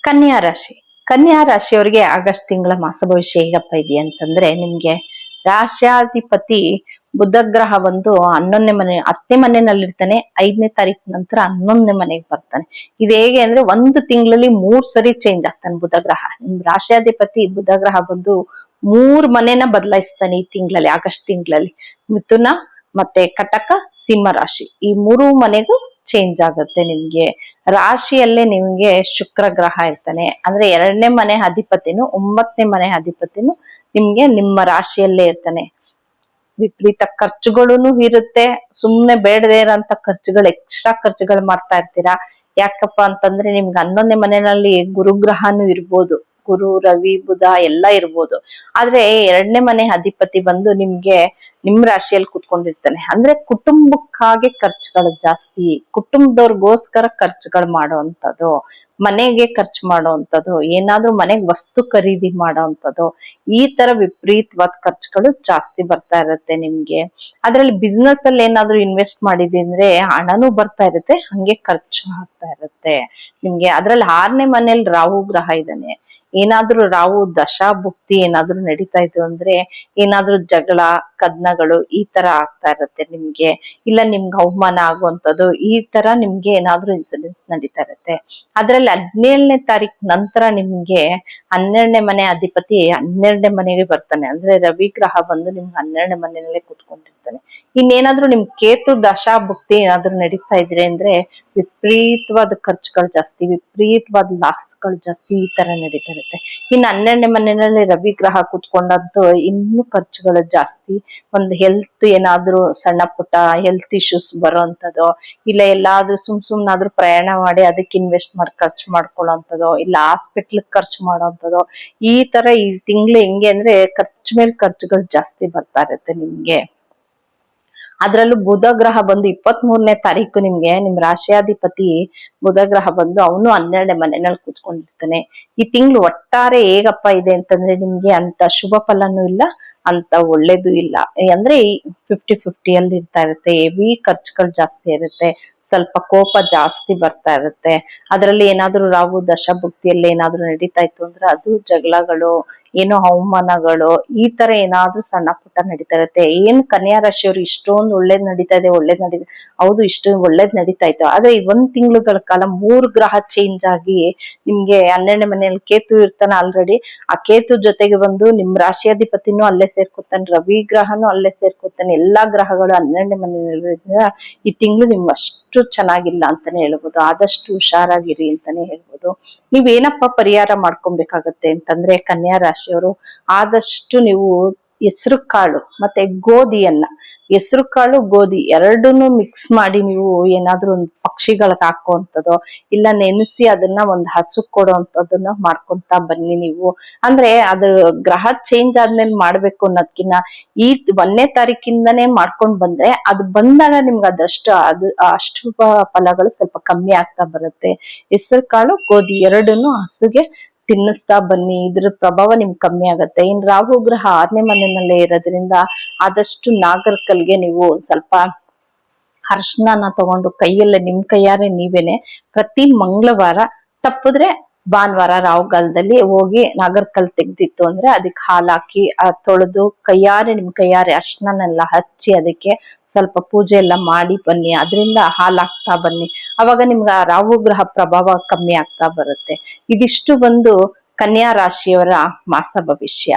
ಕನ್ಯಾ ರಾಶಿ. ಕನ್ಯಾ ರಾಶಿಯವರಿಗೆ ಆಗಸ್ಟ್ ತಿಂಗಳ ಮಾಸ ಭವಿಷ್ಯ ಹೇಗಪ್ಪ ಇದೆಯಾ ಅಂತಂದ್ರೆ, ನಿಮ್ಗೆ ರಾಶ್ಯಾಧಿಪತಿ ಬುಧ ಗ್ರಹ ಬಂದು 11ನೇ ಮನೆ 10ನೇ ಮನೆಯಲ್ಲಿರ್ತಾನೆ. 5ನೇ ತಾರೀಕು ನಂತರ 11ನೇ ಮನೆಗೆ ಬರ್ತಾನೆ. ಇದು ಹೇಗೆ ಅಂದ್ರೆ, ಒಂದು ತಿಂಗಳಲ್ಲಿ 3 ಸರಿ ಚೇಂಜ್ ಆಗ್ತಾನೆ ಬುಧ ಗ್ರಹ. ನಿಮ್ ರಾಶ್ಯಾಧಿಪತಿ ಬುಧ ಗ್ರಹ ಬಂದು 3 ಮನೆನ ಬದಲಾಯಿಸ್ತಾನೆ ಈ ತಿಂಗಳಲ್ಲಿ, ಆಗಸ್ಟ್ ತಿಂಗಳಲ್ಲಿ. ಮಿಥುನ ಮತ್ತೆ ಕಟಕ, ಸಿಂಹ ರಾಶಿ, ಈ 3 ಮನೆಗೂ ಚೇಂಜ್ ಆಗುತ್ತೆ. ನಿಮ್ಗೆ ರಾಶಿಯಲ್ಲೇ ನಿಮ್ಗೆ ಶುಕ್ರ ಗ್ರಹ ಇರ್ತಾನೆ. ಅಂದ್ರೆ 2ನೇ ಮನೆ ಅಧಿಪತಿನು 9ನೇ ಮನೆ ಅಧಿಪತಿನು ನಿಮ್ಗೆ ನಿಮ್ಮ ರಾಶಿಯಲ್ಲೇ ಇರ್ತಾನೆ. ವಿಪರೀತ ಖರ್ಚುಗಳು ಇರುತ್ತೆ. ಸುಮ್ನೆ ಬೇಡದೇ ಇರೋಂತ ಖರ್ಚುಗಳು, ಎಕ್ಸ್ಟ್ರಾ ಖರ್ಚುಗಳು ಮಾಡ್ತಾ ಇರ್ತೀರಾ. ಯಾಕಪ್ಪ ಅಂತಂದ್ರೆ, ನಿಮ್ಗೆ 11ನೇ ಮನೆಯಲ್ಲಿ ಗುರುಗ್ರಹನು ಇರ್ಬೋದು. ಗುರು, ರವಿ, ಬುಧ ಎಲ್ಲ ಇರ್ಬೋದು. ಆದ್ರೆ 2ನೇ ಮನೆ ಅಧಿಪತಿ ಬಂದು ನಿಮ್ಗೆ ನಿಮ್ ರಾಶಿಯಲ್ಲಿ ಕುತ್ಕೊಂಡಿರ್ತಾನೆ. ಅಂದ್ರೆ ಕುಟುಂಬಕ್ಕಾಗಿ ಖರ್ಚುಗಳು ಜಾಸ್ತಿ, ಕುಟುಂಬದವ್ರಿಗೋಸ್ಕರ ಖರ್ಚುಗಳು ಮಾಡುವಂಥದ್ದು, ಮನೆಗೆ ಖರ್ಚು ಮಾಡುವಂಥದ್ದು, ಏನಾದ್ರೂ ಮನೆಗೆ ವಸ್ತು ಖರೀದಿ ಮಾಡುವಂಥದ್ದು, ಈ ತರ ವಿಪರೀತವಾದ ಖರ್ಚುಗಳು ಜಾಸ್ತಿ ಬರ್ತಾ ಇರುತ್ತೆ ನಿಮ್ಗೆ. ಅದ್ರಲ್ಲಿ ಬಿಸ್ನೆಸ್ ಅಲ್ಲಿ ಏನಾದ್ರೂ ಇನ್ವೆಸ್ಟ್ ಮಾಡಿದ್ರೆ ಹಣನೂ ಬರ್ತಾ ಇರುತ್ತೆ, ಹಂಗೆ ಖರ್ಚು ಆಗ್ತಾ ಇರುತ್ತೆ ನಿಮ್ಗೆ. ಅದ್ರಲ್ಲಿ 6ನೇ ಮನೇಲಿ ರಾಹು ಗ್ರಹ ಇದ್ದಾನೆ. ಏನಾದ್ರೂ ರಾಹು ದಶಾ ಭುಕ್ತಿ ಏನಾದ್ರೂ ನಡೀತಾ ಇತ್ತು ಅಂದ್ರೆ, ಏನಾದ್ರೂ ಜಗಳ ಕದ್ನಗಳು ಈ ತರ ಆಗ್ತಾ ಇರುತ್ತೆ ನಿಮ್ಗೆ. ಇಲ್ಲ ನಿಮ್ಗೆ ಅವಮಾನ ಆಗುವಂಥದ್ದು, ಈ ತರ ನಿಮ್ಗೆ ಏನಾದ್ರೂ ಇನ್ಸಿಡೆಂಟ್ ನಡೀತಾ ಇರುತ್ತೆ. ಅದ್ರಲ್ಲಿ 17ನೇ ತಾರೀಕು ನಂತರ ನಿಮ್ಗೆ 12ನೇ ಮನೆ ಅಧಿಪತಿ 12ನೇ ಮನೆಗೆ ಬರ್ತಾನೆ. ಅಂದ್ರೆ ರವಿ ಗ್ರಹ ಬಂದು ನಿಮ್ಗೆ 12ನೇ ಮನೆಯಲ್ಲೇ ಕುತ್ಕೊಂಡಿರ್ತಾನೆ. ಇನ್ನೇನಾದ್ರೂ ನಿಮ್ ಕೇತು ದಶಾ ಭುಕ್ತಿ ಏನಾದ್ರೂ ನಡೀತಾ ಇದ್ರೆ ಅಂದ್ರೆ, ವಿಪರೀತವಾದ ಖರ್ಚುಗಳು ಜಾಸ್ತಿ, ವಿಪರೀತವಾದ ಲಾಸ್ಗಳು ಜಾಸ್ತಿ, ಈ ತರ ನಡೀತಾ ಇರುತ್ತೆ. ಇನ್ನು 12ನೇ ಮನೆಯಲ್ಲಿ ರವಿ ಗ್ರಹ ಕುತ್ಕೊಂಡಂತೂ ಇನ್ನೂ ಖರ್ಚುಗಳು ಜಾಸ್ತಿ. ಒಂದು ಹೆಲ್ತ್ ಏನಾದ್ರೂ ಸಣ್ಣ ಪುಟ್ಟ ಹೆಲ್ತ್ ಇಶ್ಯೂಸ್ ಬರೋಂಥದ್ದು, ಇಲ್ಲ ಎಲ್ಲಾದ್ರೂ ಸುಮ್ನಾದ್ರೂ ಪ್ರಯಾಣ ಮಾಡಿ ಅದಕ್ಕೆ ಇನ್ವೆಸ್ಟ್ ಮಾಡಿ ಖರ್ಚು ಮಾಡ್ಕೊಳ್ಳೋಂಥದ್ದು, ಇಲ್ಲ ಹಾಸ್ಪಿಟ್ಲ್ ಖರ್ಚು ಮಾಡೋಂಥದ್ದು, ಈ ತರ ಈ ತಿಂಗಳು ಹೆಂಗೆ ಅಂದ್ರೆ ಖರ್ಚು ಮೇಲೆ ಖರ್ಚುಗಳು ಜಾಸ್ತಿ ಬರ್ತಾ ಇರುತ್ತೆ ನಿಮ್ಗೆ. ಅದ್ರಲ್ಲೂ ಬುಧ ಗ್ರಹ ಬಂದು 23ನೇ ತಾರೀಕು ನಿಮ್ಗೆ ನಿಮ್ ರಾಶ್ಯಾಧಿಪತಿ ಬುಧ ಗ್ರಹ ಬಂದು ಅವನು 12ನೇ ಮನೆಯಲ್ಲಿ ಕೂತ್ಕೊಂಡಿರ್ತಾನೆ. ಈ ತಿಂಗಳು ಒಟ್ಟಾರೆ ಹೇಗಪ್ಪ ಇದೆ ಅಂತಂದ್ರೆ, ನಿಮ್ಗೆ ಅಂತ ಶುಭ ಫಲನೂ ಇಲ್ಲ, ಅಂತ ಒಳ್ಳೇದು ಇಲ್ಲ. ಅಂದ್ರೆ 50-50 ಅಲ್ಲಿ ಇರ್ತಾ ಇರುತ್ತೆ. ಹೆವಿ ಖರ್ಚುಗಳು ಜಾಸ್ತಿ ಇರುತ್ತೆ, ಸ್ವಲ್ಪ ಕೋಪ ಜಾಸ್ತಿ ಬರ್ತಾ ಇರುತ್ತೆ. ಅದ್ರಲ್ಲಿ ಏನಾದ್ರೂ ರಾಹು ದಶಭುಕ್ತಿಯಲ್ಲಿ ಏನಾದ್ರೂ ನಡೀತಾ ಇತ್ತು ಅಂದ್ರೆ, ಅದು ಜಗಳಗಳು, ಏನೋ ಅವಮಾನಗಳು, ಈ ತರ ಏನಾದ್ರೂ ಸಣ್ಣ ಪುಟ್ಟ ನಡೀತಾ ಇರುತ್ತೆ. ಏನ್ ಕನ್ಯಾ ರಾಶಿಯವರು ಇಷ್ಟೊಂದು ಒಳ್ಳೇದ್ ನಡೀತಾ ಇದೆ, ಒಳ್ಳೇದ್ ನಡೀತಾ, ಹೌದು ಇಷ್ಟು ಒಳ್ಳೇದ್ ನಡೀತಾ ಇತ್ತು. ಆದ್ರೆ 1 ತಿಂಗಳುಗಳ ಕಾಲ 3 ಗ್ರಹ ಚೇಂಜ್ ಆಗಿ ನಿಮ್ಗೆ 12ನೇ ಮನೆಯಲ್ಲಿ ಕೇತು ಇರ್ತಾನೆ ಆಲ್ರೆಡಿ. ಆ ಕೇತು ಜೊತೆಗೆ ಬಂದು ನಿಮ್ ರಾಶಿಯಾಧಿಪತಿನೂ ಅಲ್ಲೇ ಸೇರ್ಕೊತಾನೆ, ರವಿ ಗ್ರಹನು ಅಲ್ಲೇ ಸೇರ್ಕೊತಾನೆ. ಎಲ್ಲಾ ಗ್ರಹಗಳು 12ನೇ ಮನೆಯಲ್ಲಿ ಈ ತಿಂಗಳು ನಿಮ್ಗೆ ಅಷ್ಟು ಚೆನ್ನಾಗಿಲ್ಲ ಅಂತಾನೆ ಹೇಳ್ಬೋದು. ಆದಷ್ಟು ಹುಷಾರಾಗಿರಿ ಅಂತಾನೆ ಹೇಳ್ಬೋದು. ನೀವೇನಪ್ಪ ಪರಿಹಾರ ಮಾಡ್ಕೊಬೇಕಾಗತ್ತೆ ಅಂತಂದ್ರೆ, ಕನ್ಯಾ ರಾಶಿಯವರು ಆದಷ್ಟು ನೀವು ಹೆಸರು ಕಾಳು ಮತ್ತೆ ಗೋಧಿಯನ್ನ, ಹೆಸರು ಕಾಳು ಗೋಧಿ ಎರಡನ್ನೂ ಮಿಕ್ಸ್ ಮಾಡಿ ನೀವು ಏನಾದ್ರೂ ಒಂದು ಪಕ್ಷಿಗಳಿಗೆ ಹಾಕುವಂಥದ್ದು, ಇಲ್ಲ ನೆನೆಸಿ ಅದನ್ನ ಒಂದು ಹಸು ಕೊಡುವಂಥದ್ದನ್ನ ಮಾಡ್ಕೊಂತ ಬನ್ನಿ ನೀವು. ಅಂದ್ರೆ ಅದು ಗ್ರಹ ಚೇಂಜ್ ಆದ್ಮೇಲೆ ಮಾಡ್ಬೇಕು ಅನ್ನೋದ್ಕಿನ್ನ ಈ 1ನೇ ತಾರೀಕಿಂದನೇ ಮಾಡ್ಕೊಂಡ್ ಬಂದ್ರೆ, ಅದು ಬಂದಾಗ ನಿಮ್ಗೆ ಅದು ಅಷ್ಟು ಫಲಗಳು ಸ್ವಲ್ಪ ಕಮ್ಮಿ ಆಗ್ತಾ ಬರುತ್ತೆ. ಹೆಸರು ಕಾಳು ಗೋಧಿ ಎರಡನ್ನೂ ಹಸುಗೆ ತಿನ್ನಿಸ್ತಾ ಬನ್ನಿ, ಇದ್ರ ಪ್ರಭಾವ ನಿಮ್ಗೆ ಕಮ್ಮಿ ಆಗತ್ತೆ. ಇನ್ ರಾಹು ಗ್ರಹ 6ನೇ ಮನೆಯಲ್ಲೇ ಇರೋದ್ರಿಂದ, ಆದಷ್ಟು ನಾಗರಕಲ್ಗೆ ನೀವು ಸ್ವಲ್ಪ ಅರ್ಶನ ತಗೊಂಡು ಕೈಯಲ್ಲೇ ನಿಮ್ ಕೈಯಾರೆ ನೀವೇನೆ ಪ್ರತಿ ಮಂಗಳವಾರ, ತಪ್ಪಿದ್ರೆ ಭಾನುವಾರ ರಾಹುಗಾಲದಲ್ಲಿ ಹೋಗಿ ನಾಗರಕಲ್ ತೆಗ್ದಿತ್ತು ಅಂದ್ರೆ ಅದಕ್ಕೆ ಹಾಲ್ ಹಾಕಿ ತೊಳೆದು ಕೈಯಾರೆ ನಿಮ್ ಕೈಯಾರೆ ಅರ್ಶನೆಲ್ಲ ಹಚ್ಚಿ ಅದಕ್ಕೆ ಸ್ವಲ್ಪ ಪೂಜೆ ಎಲ್ಲ ಮಾಡಿ ಬನ್ನಿ. ಅದರಿಂದ ಹಾಲ್ ಹಾಕ್ತಾ ಬನ್ನಿ, ಅವಾಗ ನಿಮ್ಗೆ ಆ ರಾಹು ಗ್ರಹ ಪ್ರಭಾವ ಕಮ್ಮಿ ಆಗ್ತಾ ಬರುತ್ತೆ. ಇದಿಷ್ಟು ಬಂದು ಕನ್ಯಾ ರಾಶಿಯವರ ಮಾಸ ಭವಿಷ್ಯ.